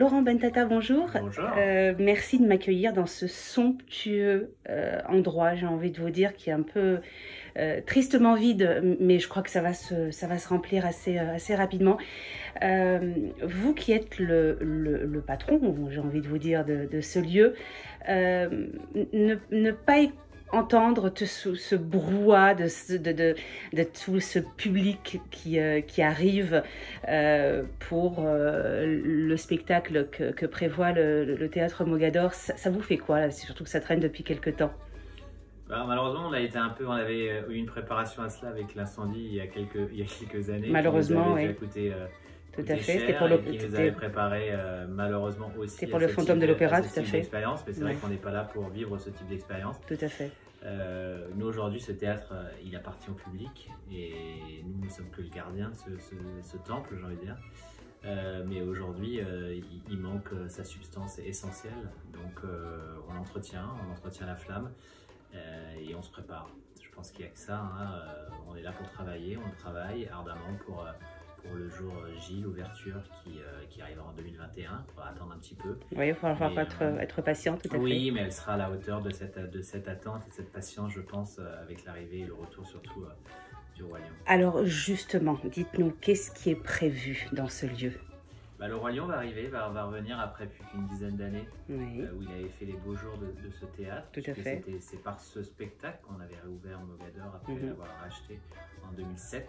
Laurent Bentata, bonjour. Bonjour. Merci de m'accueillir dans ce somptueux endroit, j'ai envie de vous dire, qui est un peu tristement vide, mais je crois que ça va se remplir assez rapidement. Vous qui êtes le patron, j'ai envie de vous dire, de ce lieu, ne pas entendre ce brouhaha de tout ce public qui arrive pour le spectacle que prévoit le théâtre Mogador, ça vous fait quoi là? C'est surtout que ça traîne depuis quelque temps. Bah, malheureusement, on avait eu une préparation à cela avec l'incendie il y a quelques années. Malheureusement, oui. Tout à fait. C'était pour qui nous avait préparé malheureusement aussi. C'était pour le fantôme de l'opéra, tout à fait. Mais c'est vrai qu'on n'est pas là pour vivre ce type d'expérience. Tout à fait. Nous aujourd'hui, ce théâtre, il appartient au public et nous ne sommes que le gardien de ce temple, j'ai envie de dire. Mais aujourd'hui, il manque sa substance essentielle. Donc on entretient la flamme et on se prépare. Je pense qu'il n'y a que ça. On est là pour travailler, on travaille ardemment pour le jour J, l'ouverture qui arrivera en 2021. Il faudra attendre un petit peu. Oui, il va falloir être patient, tout à fait. Oui, mais elle sera à la hauteur de cette attente et de cette patience, je pense, avec l'arrivée et le retour surtout du Roi Lion. Alors justement, dites-nous, qu'est-ce qui est prévu dans ce lieu? Le Roi Lion va arriver, va revenir après plus d'une dizaine d'années, oui. Où il avait fait les beaux jours de ce théâtre. Tout à fait. C'est par ce spectacle qu'on avait réouvert Mogador après l'avoir racheté en 2007.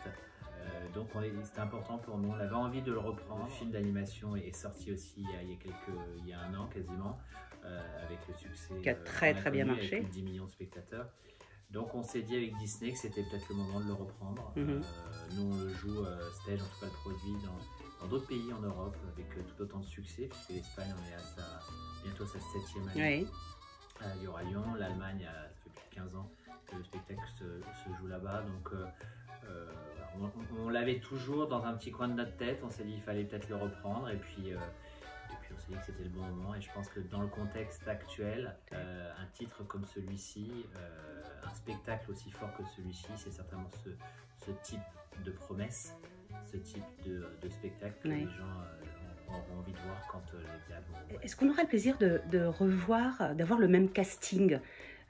Donc c'était important pour nous, on avait envie de le reprendre. Le film d'animation est sorti aussi il y a un an quasiment, avec le succès qui a très bien marché, avec plus de 10 millions de spectateurs. Donc on s'est dit avec Disney que c'était peut-être le moment de le reprendre. Nous on le joue stage, en tout cas le produit dans d'autres pays en Europe avec tout autant de succès, puisque l'Espagne on est à bientôt sa 7e année du Roi Lion. L'Allemagne, ça fait plus de 15 ans que le spectacle se joue là-bas. Donc on l'avait toujours dans un petit coin de notre tête, on s'est dit qu'il fallait peut-être le reprendre et puis on s'est dit que c'était le bon moment. Et je pense que dans le contexte actuel, un titre comme celui-ci, un spectacle aussi fort que celui-ci, c'est certainement ce type de promesse, ce type de spectacle que les gens ont envie de voir quand les théâtres vont. Est-ce qu'on aura le plaisir d'avoir le même casting,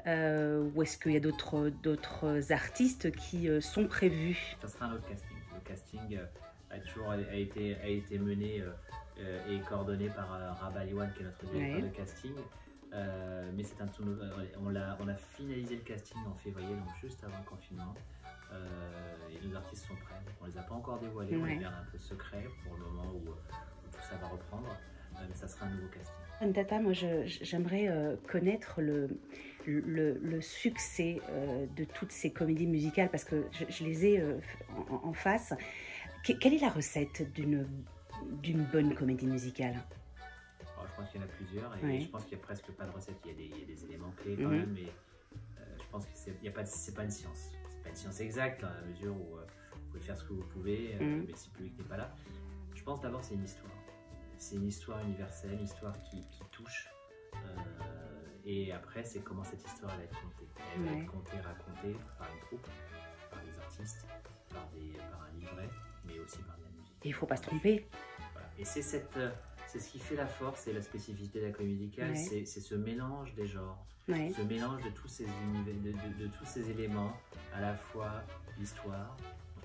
ou est-ce qu'il y a d'autres artistes qui sont prévus? Ça sera un autre casting. Le casting a été mené et coordonné par Rabat Liwan, qui est notre directeur de casting. Mais c'est on a finalisé le casting en février, donc juste avant le confinement. Et nos artistes sont prêts. On ne les a pas encore dévoilés, on les garde un peu secrets pour le moment où tout ça va reprendre. Mais ça sera un nouveau casting. Bentata, moi j'aimerais connaître le succès de toutes ces comédies musicales, parce que je les ai en face. Quelle est la recette d'une bonne comédie musicale? Alors, je pense qu'il y en a plusieurs et je pense qu'il n'y a presque pas de recette. Il y a des éléments clés quand même, mais je pense que c'est pas une science. C'est pas une science exacte, dans la mesure où vous pouvez faire ce que vous pouvez, mais si le public n'est pas là. Je pense d'abord c'est une histoire. C'est une histoire universelle, une histoire qui touche. Et après, c'est comment cette histoire va être contée. Elle va être contée, racontée par une troupe, par des artistes, par un livret, mais aussi par de la musique. Et il ne faut pas se tromper. Voilà. Et c'est ce qui fait la force et la spécificité de la comédie musicale, c'est ce mélange des genres, ce mélange de tous ces univers, de tous ces éléments, à la fois l'histoire,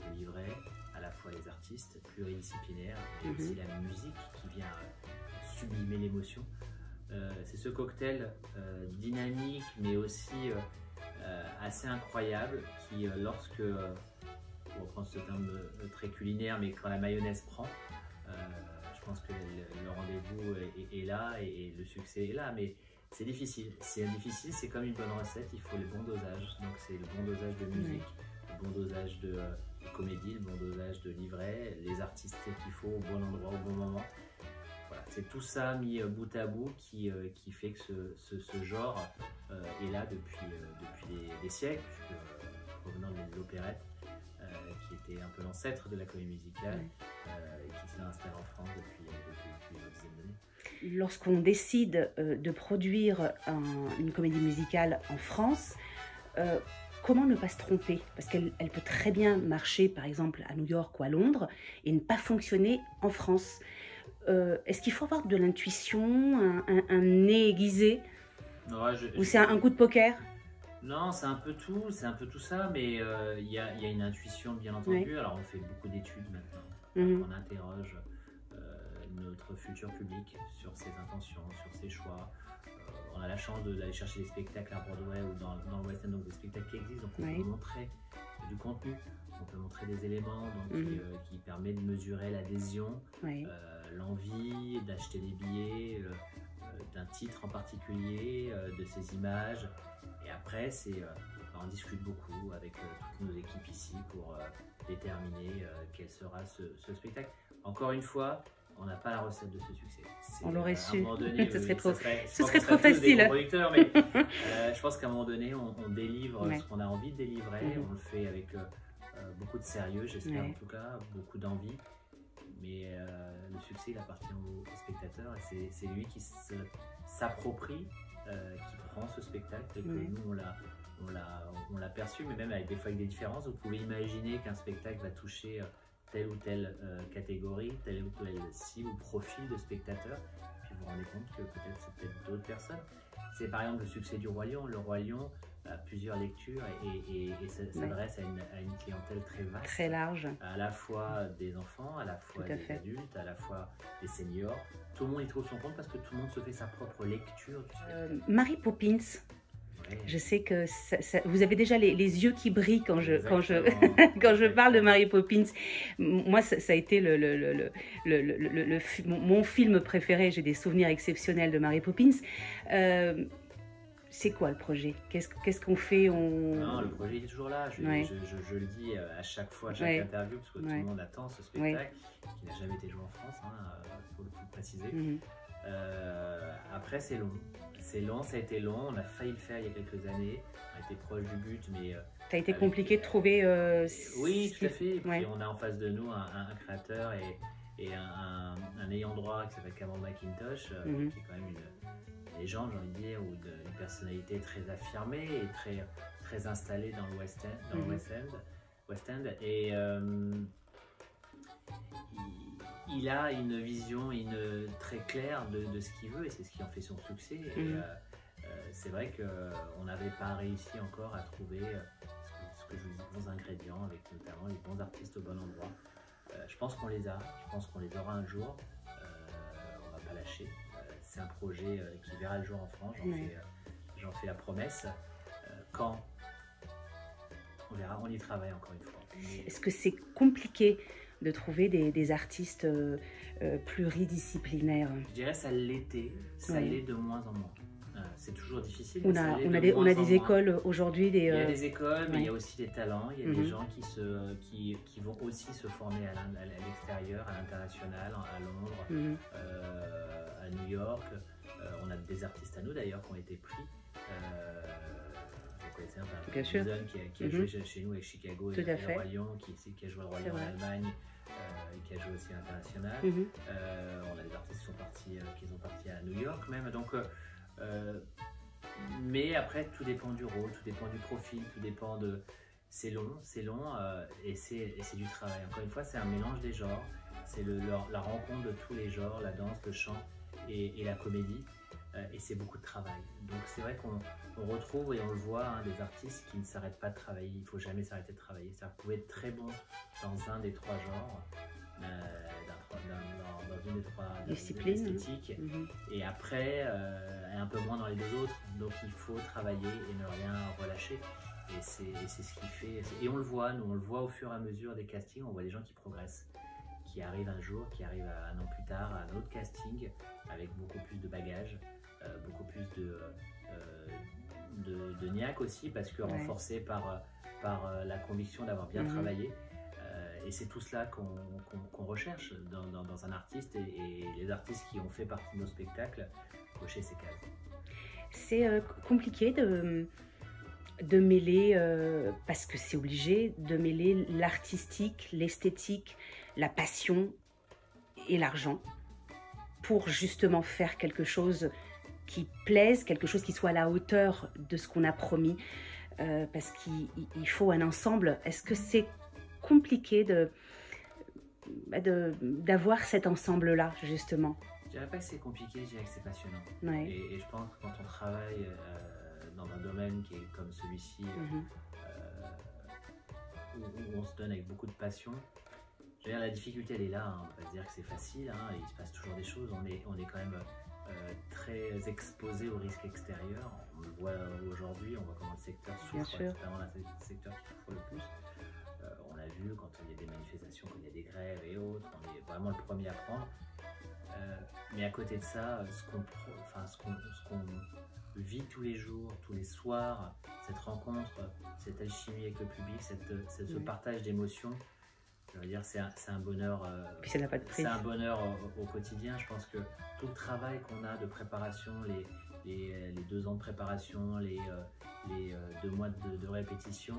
le livret, à la fois les artistes pluridisciplinaires, et aussi la musique qui vient sublimer l'émotion. C'est ce cocktail dynamique, mais aussi assez incroyable, qui lorsque, pour reprendre ce terme très culinaire, mais quand la mayonnaise prend, je pense que le rendez-vous est là et le succès est là, mais c'est difficile. C'est comme une bonne recette, il faut le bon dosage. Donc c'est le bon dosage de musique, le bon dosage de comédie, le bon dosage de livret, les artistes qu'il faut au bon endroit, au bon moment. Voilà, c'est tout ça mis bout à bout qui fait que ce genre est là depuis des siècles, provenant de l'opérette, qui était un peu l'ancêtre de la comédie musicale, et qui s'est installé en France depuis une dizaine d'années. Lorsqu'on décide de produire une comédie musicale en France, comment ne pas se tromper? Parce qu'elle peut très bien marcher, par exemple, à New York ou à Londres, et ne pas fonctionner en France. est-ce qu'il faut avoir de l'intuition, un nez aiguisé, ou c'est un coup de poker? Non, c'est un peu tout ça, mais il y a une intuition bien entendu. Alors on fait beaucoup d'études maintenant, on interroge notre futur public sur ses intentions, sur ses choix. On a la chance d'aller chercher des spectacles à Broadway ou dans le West End, donc des spectacles qui existent, donc on peut montrer du contenu, on peut montrer des éléments donc, qui permettent de mesurer l'adhésion, l'envie d'acheter des billets, d'un titre en particulier, de ces images. Et après, on discute beaucoup avec toutes nos équipes ici pour déterminer quel sera ce spectacle. Encore une fois, on n'a pas la recette de ce succès. On l'aurait su. Donné, ce serait trop facile. Producteurs, mais je pense qu'à un moment donné, on délivre ce qu'on a envie de délivrer. On le fait avec beaucoup de sérieux, j'espère en tout cas, beaucoup d'envie. Mais le succès, il appartient au spectateur et c'est lui qui s'approprie, qui prend ce spectacle et que nous, on l'a perçu, mais même avec des fois avec des différences. Vous pouvez imaginer qu'un spectacle va toucher telle ou telle catégorie, telle ou telle cible ou profil de spectateurs, puis vous vous rendez compte que c'est peut-être d'autres personnes. C'est par exemple le succès du Roi Lion. Le Roi Lion a plusieurs lectures et s'adresse à une clientèle très vaste. Très large. À la fois des enfants, à la fois des adultes, à la fois des seniors. Tout le monde y trouve son compte parce que tout le monde se fait sa propre lecture du spectacle. Mary Poppins. Je sais que vous avez déjà les yeux qui brillent quand je parle de Mary Poppins. Moi, ça a été mon film préféré. J'ai des souvenirs exceptionnels de Mary Poppins. C'est quoi le projet? Qu'est-ce qu'on fait? Non, le projet est toujours là. Je le dis à chaque fois, à chaque interview, parce que tout le monde attend ce spectacle qui n'a jamais été joué en France, pour le préciser. Après, c'est long. C'est long, ça a été long. On a failli le faire il y a quelques années. On a été proche du but, mais... ça a été compliqué de trouver... oui, tout à fait. Et puis on a en face de nous un créateur et un ayant droit qui s'appelle Cameron McIntosh, qui est quand même une légende, j'ai envie de dire, ou une personnalité très affirmée et très installée dans le West End. Et il a une vision très claire de ce qu'il veut et c'est ce qui en fait son succès. Et c'est vrai qu'on n'avait pas réussi encore à trouver ce que je vous dis, bons ingrédients, avec notamment les bons artistes au bon endroit. Je pense qu'on les a, je pense qu'on les aura un jour. On va pas lâcher. C'est un projet qui verra le jour en France, j'en fais la promesse. Quand on verra, on y travaille encore une fois. Est-ce que c'est compliqué de trouver des artistes pluridisciplinaires? Je dirais ça l'était, ça l'est de moins en moins. C'est toujours difficile. On a des écoles aujourd'hui. Il y a des écoles, mais il y a aussi des talents. Il y a des gens qui vont aussi se former à l'extérieur, à l'international, à Londres, à New York. On a des artistes à nous d'ailleurs qui ont été pris. Vous connaissez Bien sûr. Qui a joué chez nous avec Chicago et le Roi Lion, qui a joué le Roi Lion en Allemagne. Qui a joué aussi à l'international. On a des artistes qui sont partis à New York même. Donc, mais après, tout dépend du rôle, tout dépend du profil, tout dépend de... C'est long et c'est du travail. Encore une fois, c'est un mélange des genres. C'est la rencontre de tous les genres, la danse, le chant et la comédie. Et c'est beaucoup de travail. Donc c'est vrai qu'on retrouve et on le voit, des artistes qui ne s'arrêtent pas de travailler. Il ne faut jamais s'arrêter de travailler. C'est-à-dire que vous pouvez être très bon dans un des trois genres, dans une des trois disciplines esthétiques, et après un peu moins dans les deux autres. Donc il faut travailler et ne rien relâcher. Et c'est ce qui fait. Et on le voit, nous on le voit au fur et à mesure des castings. On voit des gens qui progressent, qui arrivent un jour, qui arrivent un an plus tard à un autre casting avec beaucoup plus de bagages. Beaucoup plus de niaque aussi, parce que renforcé par la conviction d'avoir bien travaillé. Et c'est tout cela qu'on recherche dans un artiste, et les artistes qui ont fait partie de nos spectacles cocher ces cases. C'est compliqué de mêler, parce que c'est obligé, de mêler l'artistique, l'esthétique, la passion et l'argent pour justement faire quelque chose qui plaise, quelque chose qui soit à la hauteur de ce qu'on a promis, parce qu'il faut un ensemble. Est-ce que c'est compliqué d'avoir cet ensemble-là, justement? Je dirais pas que c'est compliqué, je dirais que c'est passionnant. Ouais. Et je pense que quand on travaille dans un domaine qui est comme celui-ci, où on se donne avec beaucoup de passion, je veux dire, la difficulté elle est là, hein. On va pas se dire que c'est facile, hein. Il se passe toujours des choses, on est quand même très exposé aux risques extérieurs. On le voit aujourd'hui, on voit comment le secteur souffre, c'est vraiment le secteur qui souffre le plus. On l'a vu quand il y a des manifestations, quand il y a des grèves et autres, on est vraiment le premier à prendre. Mais à côté de ça, ce qu'on vit tous les jours, tous les soirs, cette rencontre, cette alchimie avec le public, ce partage d'émotions, je veux dire, c'est un bonheur. Puis ça n'a pas de prix. C'est un bonheur au quotidien. Je pense que tout le travail qu'on a de préparation, les 2 ans de préparation, les 2 mois de répétition,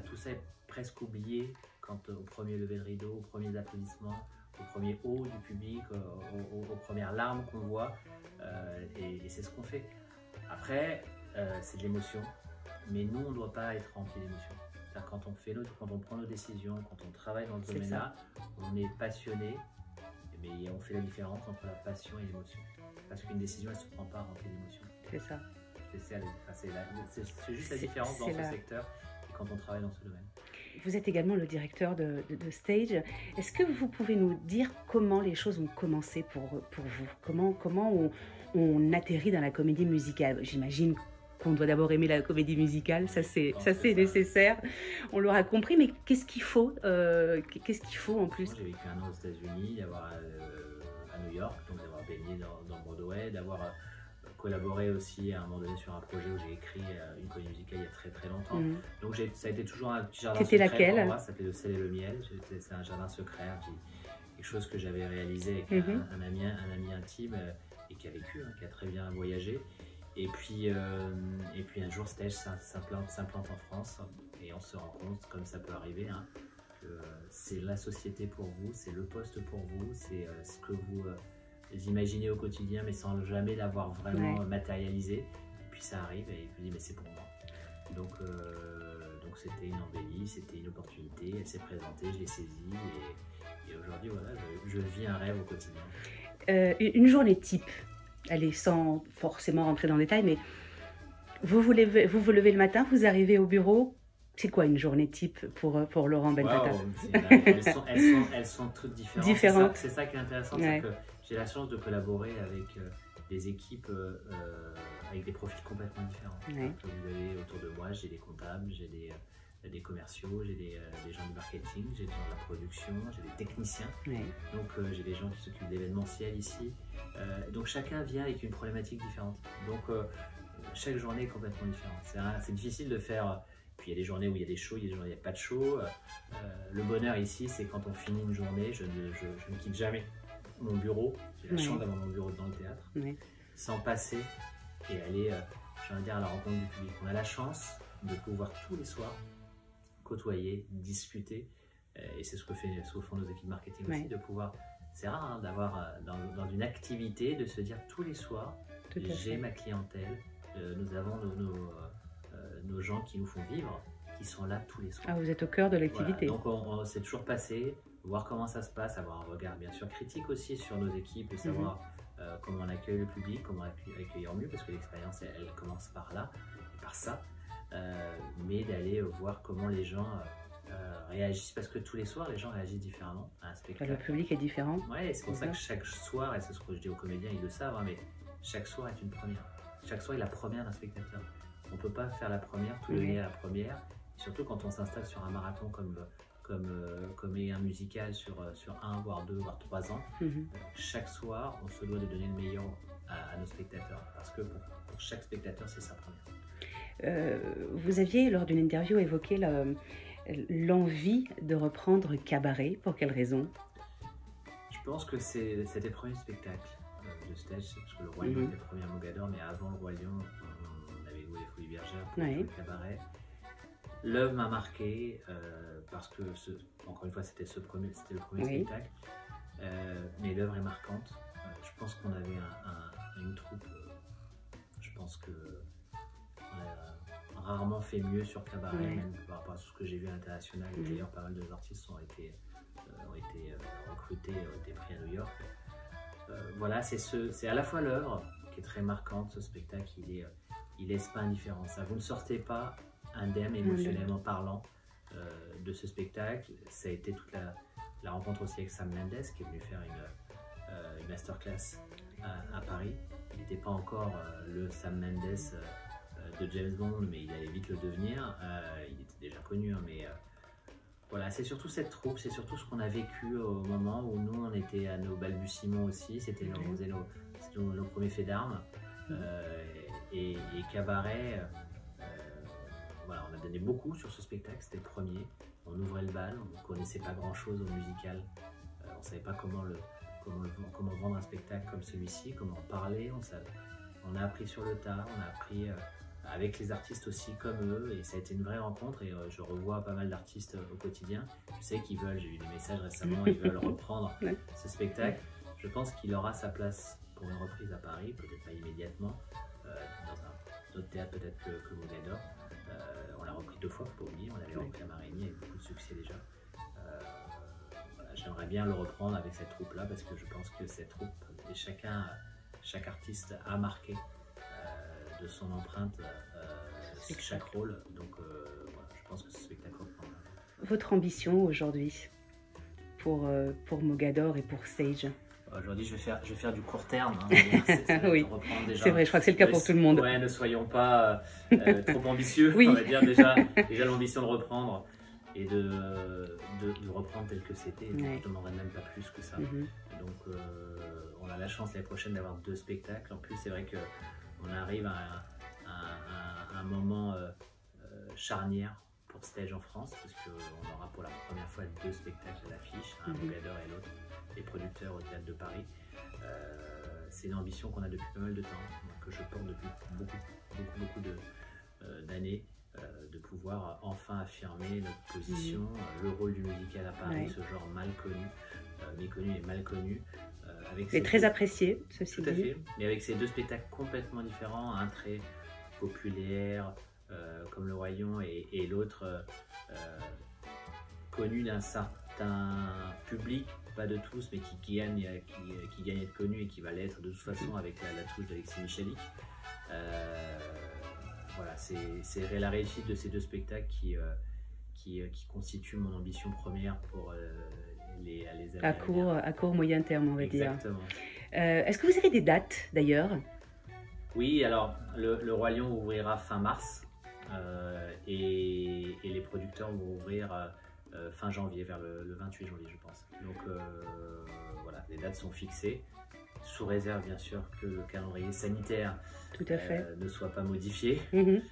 tout ça est presque oublié quand au premier lever de rideau, aux premiers applaudissements, au premier haut du public, aux premières larmes qu'on voit, et c'est ce qu'on fait. Après, c'est de l'émotion, mais nous, on ne doit pas être rempli d'émotion. Quand on prend nos décisions, quand on travaille dans ce domaine-là, on est passionné, mais on fait la différence entre la passion et l'émotion. Parce qu'une décision, elle ne se prend pas remplie d'émotion. C'est ça. C'est juste la différence dans ce secteur et quand on travaille dans ce domaine. Vous êtes également le directeur de Stage. Est-ce que vous pouvez nous dire comment les choses ont commencé pour vous? Comment on atterrit dans la comédie musicale? J'imagine qu'on doit d'abord aimer la comédie musicale, ça c'est nécessaire. On l'aura compris, mais qu'est-ce qu'il faut en plus? J'ai vécu 1 an aux États-Unis, d'avoir à New York, donc d'avoir baigné dans Broadway, d'avoir collaboré aussi à un moment donné sur un projet où j'ai écrit une comédie musicale il y a très très longtemps. Donc ça a été toujours un petit jardin secret. C'était laquelle? Pour moi, ça s'appelait Le Sel et le Miel. C'est un jardin secret, quelque chose que j'avais réalisé avec un ami intime et qui a vécu, qui a très bien voyagé. Et puis un jour, Stage s'implante en France et on se rend compte, comme ça peut arriver, que c'est la société pour vous, c'est le poste pour vous, c'est ce que vous imaginez au quotidien, mais sans jamais l'avoir vraiment matérialisé. Et puis ça arrive et je me dis, mais c'est pour moi. Donc c'était une embellie, c'était une opportunité, elle s'est présentée, je l'ai saisie et aujourd'hui, voilà, je vis un rêve au quotidien. Une journée type. Allez, sans forcément rentrer dans le détail, mais vous vous levez le matin, vous arrivez au bureau. C'est quoi une journée type pour Laurent Bentata? Elles sont toutes différentes. C'est ça qui est intéressant, c'est que j'ai la chance de collaborer avec des équipes avec des profils complètement différents. Comme vous avez autour de moi, j'ai des comptables, j'ai des commerciaux, j'ai des gens du marketing, j'ai des gens de la production, j'ai des techniciens. Donc j'ai des gens qui s'occupent d'événementiel ici. Donc chacun vient avec une problématique différente. Donc chaque journée est complètement différente. C'est difficile de faire. Puis il y a des journées où il y a des shows, il y a des journées où il n'y a pas de show. Le bonheur ici, c'est quand on finit une journée, je ne quitte jamais mon bureau. J'ai la chance d'avoir mon bureau dans le théâtre, sans passer et aller, j'ai envie de dire, à la rencontre du public. On a la chance de pouvoir tous les soirs côtoyer, discuter, et c'est ce que font nos équipes marketing aussi, de pouvoir. C'est rare d'avoir dans une activité de se dire tous les soirs, j'ai ma clientèle, nous avons nos gens qui nous font vivre, qui sont là tous les soirs. Ah, vous êtes au cœur de l'activité. Voilà. Donc on s'est toujours passé, voir comment ça se passe, avoir un regard bien sûr critique aussi sur nos équipes, de savoir comment on accueille le public, comment accueillir mieux, parce que l'expérience elle commence par là, par ça, mais d'aller voir comment les gens réagissent, parce que tous les soirs les gens réagissent différemment à un spectacle. Le public est différent. Ouais, c'est pour ça que chaque soir, et c'est ce que je dis aux comédiens, ils le savent, mais chaque soir est une première. Chaque soir est la première d'un spectateur. On ne peut pas faire la première, tout donner à la première, et surtout quand on s'installe sur un marathon comme un musical sur 1, voire 2, voire 3 ans. Chaque soir, on se doit de donner le meilleur à nos spectateurs, parce que pour chaque spectateur, c'est sa première. Vous aviez, lors d'une interview, évoqué l'envie de reprendre Cabaret. Pour quelle raison? Je pense que c'était le premier spectacle de Stage, parce que le Roi Lion était le premier à Mogador, mais avant le Roi Lion, on avait joué les Folies Bergères pour le Cabaret. L'œuvre m'a marqué parce que, encore une fois, c'était le premier spectacle, mais l'œuvre est marquante. Je pense qu'on avait une troupe, je pense qu'on a rarement fait mieux sur Cabaret, même par rapport à ce que j'ai vu à l'international. D'ailleurs, pas mal de artistes ont été ont été recrutés, ont été pris à New York. Voilà, c'est à la fois l'œuvre qui est très marquante, ce spectacle, il laisse pas indifférent. Ça, vous ne sortez pas indemne émotionnellement parlant de ce spectacle. Ça a été toute la rencontre aussi avec Sam Mendes qui est venu faire une masterclass à Paris. Il n'était pas encore le Sam Mendes de James Bond, mais il allait vite le devenir. Il était déjà connu, hein, mais voilà, c'est surtout cette troupe, c'est surtout ce qu'on a vécu au moment où nous on était à nos balbutiements aussi. C'était nos premiers faits d'armes. Et Cabaret, voilà, on a donné beaucoup sur ce spectacle, c'était le premier. On ouvrait le bal, on ne connaissait pas grand chose au musical, on ne savait pas comment vendre un spectacle comme celui-ci, comment en parler. On a appris sur le tas, on a appris avec les artistes aussi comme eux, et ça a été une vraie rencontre. Et je revois pas mal d'artistes au quotidien. Je sais qu'ils veulent, j'ai eu des messages récemment, ils veulent reprendre ce spectacle. Je pense qu'il aura sa place pour une reprise à Paris, peut-être pas immédiatement, dans un autre théâtre peut-être que Mogador. On l'a repris 2 fois, faut pas oublier, on l'avait repris à Marigny avec beaucoup de succès déjà. Voilà, j'aimerais bien le reprendre avec cette troupe-là parce que je pense que cette troupe, et chaque artiste a marqué de son empreinte chaque rôle. Donc voilà, je pense que ce spectacle reprend. Votre ambition aujourd'hui pour Mogador et pour Stage? Aujourd'hui, je vais faire du court terme. Hein, oui, c'est vrai, je crois que c'est le cas pour tout le monde. Ouais, ne soyons pas trop ambitieux. Oui. On va dire déjà l'ambition de reprendre et de reprendre tel que c'était. Je ne demanderais même pas plus que ça. Donc, on a la chance l'année prochaine d'avoir 2 spectacles. En plus, c'est vrai qu'on arrive à un moment charnière pour Stage en France, parce qu'on aura pour la première fois 2 spectacles à l'affiche, un Mogador et l'autre, les producteurs au Théâtre de Paris. C'est une ambition qu'on a depuis pas mal de temps, que je porte depuis beaucoup d'années, de pouvoir enfin affirmer notre position, le rôle du musical à Paris, ce genre mal connu, méconnu et mal connu. Mais très apprécié, ceci dit. Tout à fait, mais avec ces 2 spectacles complètement différents, un très populaire, comme Le Royaume, et l'autre connu d'un certain public, pas de tous, mais qui gagne à être connu et qui va l'être de toute façon avec la touche d'Alexis Michalik. Voilà, c'est la réussite de ces 2 spectacles qui constitue mon ambition première pour les années à court, moyen terme, on va dire. Exactement. Est-ce que vous avez des dates d'ailleurs? Oui, alors le Roi Lion ouvrira fin mars et les producteurs vont ouvrir fin janvier, vers le 28 janvier je pense. Donc voilà, les dates sont fixées, sous réserve bien sûr que le calendrier sanitaire ne soit pas modifié et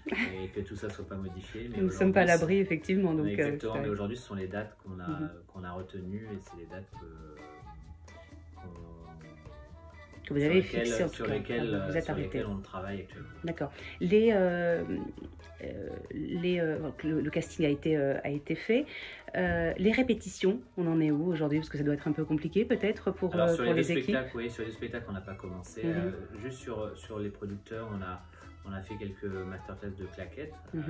que tout ça ne soit pas modifié. Mais nous ne sommes pas à l'abri effectivement. Donc, exactement, mais aujourd'hui ce sont les dates qu'on a retenues et c'est les dates que vous avez fixées sur lesquelles on travaille actuellement. D'accord. Le casting a été fait. Les répétitions, on en est où aujourd'hui? Parce que ça doit être un peu compliqué peut-être pour les équipes. Oui, sur les spectacles, on n'a pas commencé. Juste sur les producteurs, on a fait quelques masterclass de claquettes pour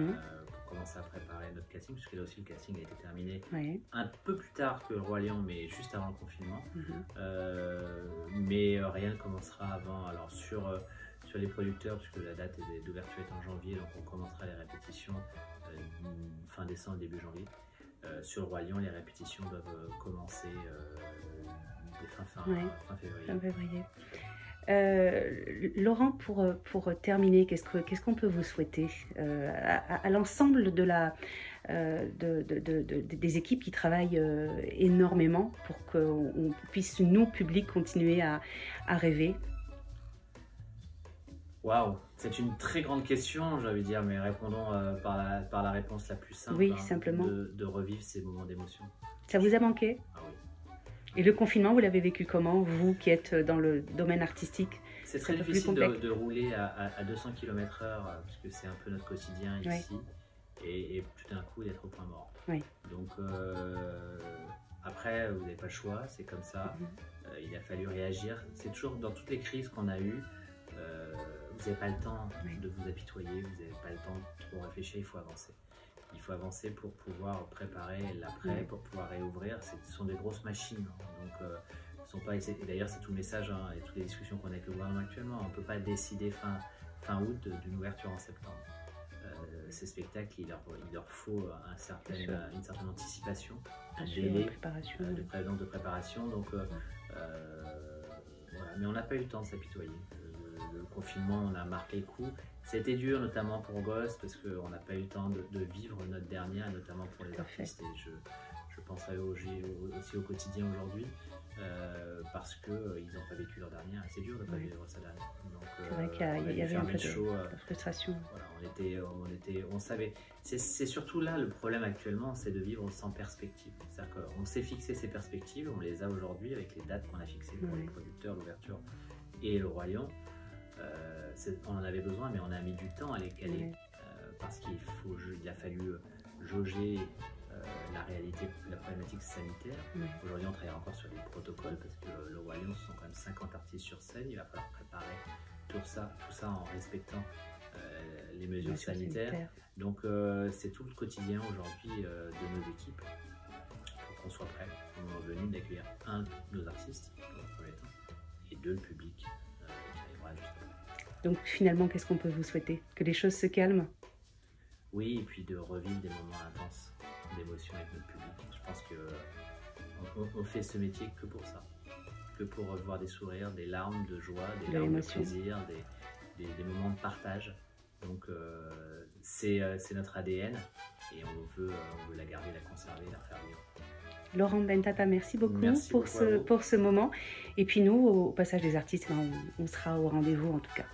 commencer à préparer notre casting, puisque là aussi le casting a été terminé un peu plus tard que le Roi Lion, mais juste avant le confinement. Mais rien ne commencera avant. Alors sur les producteurs, puisque la date d'ouverture est en janvier, donc on commencera les répétitions fin décembre, début janvier. Sur le Roi Lion, les répétitions doivent commencer fin février. Fin février. Laurent, pour terminer, qu'est-ce qu'on peut vous souhaiter à l'ensemble des équipes qui travaillent énormément pour qu'on puisse, nous, public, continuer à rêver? Waouh, c'est une très grande question, j'allais dire, mais répondons par la réponse la plus simple. Oui, simplement. De revivre ces moments d'émotion. Ça vous a manqué? Ah oui. Et le confinement, vous l'avez vécu comment, vous qui êtes dans le domaine artistique? C'est très difficile de rouler à 200 km/h, parce que c'est un peu notre quotidien ici, et tout d'un coup d'être au point mort. Donc après, vous n'avez pas le choix, c'est comme ça. Il a fallu réagir. C'est toujours dans toutes les crises qu'on a eues, vous n'avez pas le temps de vous apitoyer, vous n'avez pas le temps de trop réfléchir, il faut avancer. il faut avancer pour pouvoir préparer l'après, pour pouvoir réouvrir. Ce sont des grosses machines. Donc, et d'ailleurs, c'est tout le message et toutes les discussions qu'on a avec le gouvernement actuellement. On ne peut pas décider fin août d'une ouverture en septembre. Ces spectacles, il leur faut une certaine anticipation, un délai de préparation. Donc, voilà. Mais on n'a pas eu le temps de s'apitoyer. Le confinement, on a marqué le coup. C'était dur, notamment pour Ghost, parce qu'on n'a pas eu le temps de vivre notre dernière, notamment pour les artistes. Et je pense à eux aussi au quotidien aujourd'hui, parce qu'ils n'ont pas vécu leur dernière. C'est dur de ne pas vivre sa dernière. C'est vrai qu'il y avait un peu de frustration. Voilà, on savait. C'est surtout là le problème actuellement, c'est de vivre sans perspective. C'est-à-dire qu'on s'est fixé ces perspectives, on les a aujourd'hui avec les dates qu'on a fixées pour les producteurs, l'ouverture et le Roi Lion. On en avait besoin, mais on a mis du temps à les caler parce qu'il a fallu jauger la réalité, la problématique sanitaire. Aujourd'hui, on travaille encore sur les protocoles parce que le Roi Lion, ce sont quand même 50 artistes sur scène. Il va falloir préparer tout ça en respectant les mesures sanitaires. Donc, c'est tout le quotidien aujourd'hui de nos équipes pour qu'on soit prêts au moment venu d'accueillir nos artistes dans le premier temps et le public qui arrivera juste après. Donc finalement, qu'est-ce qu'on peut vous souhaiter? Que les choses se calment? Oui, et puis de revivre des moments intenses d'émotion avec notre public. Je pense qu'on fait ce métier que pour ça, que pour voir des sourires, des larmes de joie, des larmes de plaisir, des moments de partage. Donc c'est notre ADN et on veut la garder, la conserver, la faire vivre. Laurent Bentata, merci beaucoup pour ce moment. Et puis nous, au Passage des Artistes, on sera au rendez-vous en tout cas.